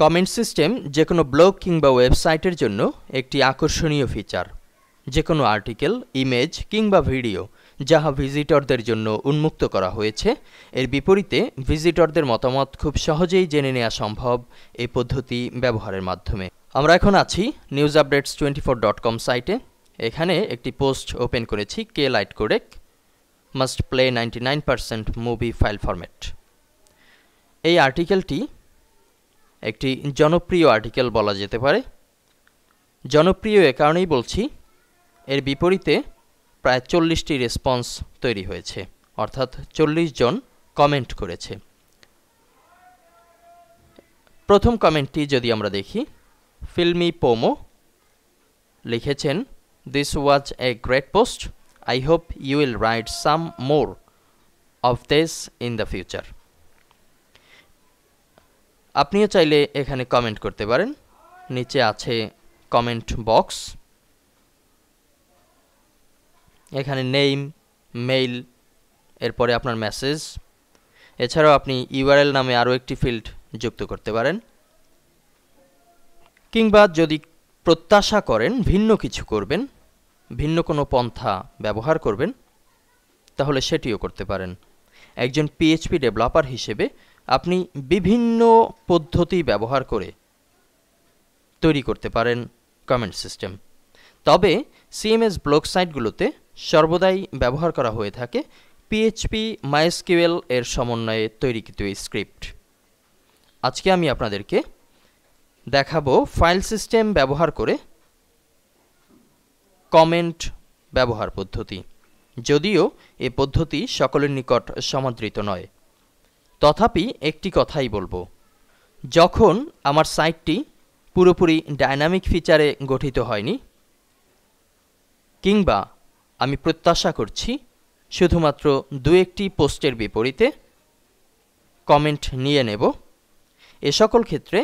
Comment system যে কোনো blog কিংবা ওয়েবসাইটের জন্য একটি আকর্ষণীয় ফিচার। যে কোনো আর্টিকেল, ইমেজ কিংবা ভিডিও যাহা ভিজিটরদের জন্য উন্মুক্ত করা হয়েছে, এর বিপরীতে ভিজিটরদের মতামত খুব সহজেই জেনে নেওয়া সম্ভব এই পদ্ধতি ব্যবহারের মাধ্যমে। আমরা এখন আছি newsupdates24.com সাইটে। এখানে একটি পোস্ট ওপেন করেছি, K lite codec must play 99% movie file format. এই আর্টিকেলটি একটি জনপ্রিয় আর্টিকেল বলা যেতে পারে। জনপ্রিয় এ কারণেই বলছি, এর বিপরীতে প্রায় 40টি রেসপন্স তৈরি হয়েছে, অর্থাৎ 40 জন কমেন্ট করেছে। প্রথম কমেন্টটি যদি আমরা দেখি, ফিল্মি পোমো লিখেছেন, this was a great post, I hope you will write some more of this in the future. আপনিও চাইলে এখানে কমেন্ট করতে পারেন। নিচে আছে কমেন্ট বক্স, এখানে নেম, মেইল, এরপরে আপনার মেসেজ। এছাড়াও আপনি ইউআরএল নামে আরও একটি ফিল্ড যুক্ত করতে পারেন, কিংবা যদি প্রত্যাশা করেন ভিন্ন কিছু করবেন, ভিন্ন কোনো পন্থা ব্যবহার করবেন, তাহলে সেটিও করতে পারেন। একজন পিএইচপি ডেভেলপার হিসেবে আপনি বিভিন্ন পদ্ধতি ব্যবহার করে তৈরি করতে পারেন কমেন্ট সিস্টেম। তবে সিএমএস ব্লগ সাইটগুলোতে সর্বদাই ব্যবহার করা হয়ে থাকে পিএইচপি মাইএসকিউএল এর সমন্বয়ে তৈরিকৃত এই স্ক্রিপ্ট। আজকে আমি আপনাদেরকে দেখাবো ফাইল সিস্টেম ব্যবহার করে কমেন্ট ব্যবহার পদ্ধতি। যদিও এ পদ্ধতি সকলের নিকট সমাদৃত নয়, তথাপি একটি কথাই বলবো, যখন আমার সাইটটি পুরোপুরি ডাইনামিক ফিচারে গঠিত হয়নি, কিংবা আমি প্রত্যাশা করছি শুধুমাত্র দু একটি পোস্টের বিপরীতে কমেন্ট নিয়ে নেব, এ সকল ক্ষেত্রে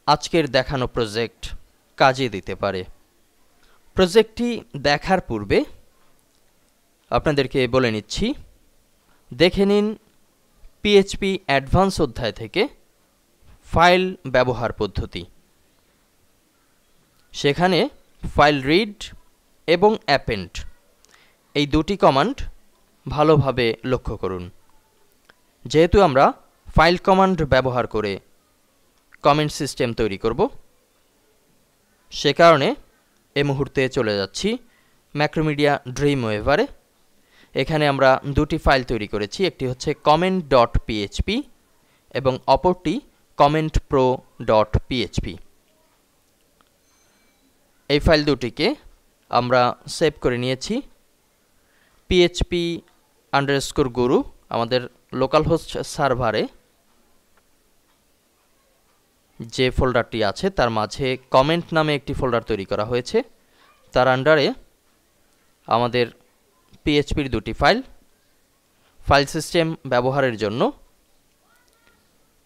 আজকের দেখানো প্রজেক্ট কাজে দিতে পারে। প্রজেক্টটি দেখার পূর্বে আপনাদেরকে বলে নিচ্ছি, দেখে নিন পিএইচপি অ্যাডভান্স অধ্যায় থেকে ফাইল ব্যবহার পদ্ধতি। সেখানে ফাইল রিড এবং অ্যাপেন্ড এই দুটি কমান্ড ভালোভাবে লক্ষ্য করুন। যেহেতু আমরা ফাইল কমান্ড ব্যবহার করে কমেন্ট সিস্টেম তৈরি করব, সে কারণে এ মুহূর্তে চলে যাচ্ছি ম্যাক্রোমিডিয়া ড্রিমওয়েভারে। এখানে আমরা দুটি ফাইল তৈরি করেছি, একটি হচ্ছে comment.php এবং অপরটি commentpro.php। এই ফাইল দুটিকে আমরা সেভ করে নিয়েছি php_guru আমাদের লোকাল হোস্ট সার্ভারে। যে ফোল্ডারটি আছে তার মাঝে কমেন্ট নামে একটি ফোল্ডার তৈরি করা হয়েছে, তার আন্ডারে আমাদের পিএইচপির দুটি ফাইল, ফাইল সিস্টেম ব্যবহারের জন্য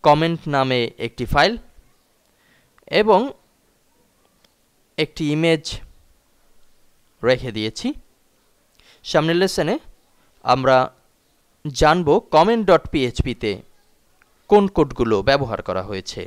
কমেন্ট নামে একটি ফাইল এবং একটি ইমেজ রেখে দিয়েছি। সামনের লেসনে আমরা জানব comment.php তে কোন কোডগুলো ব্যবহার করা হয়েছে।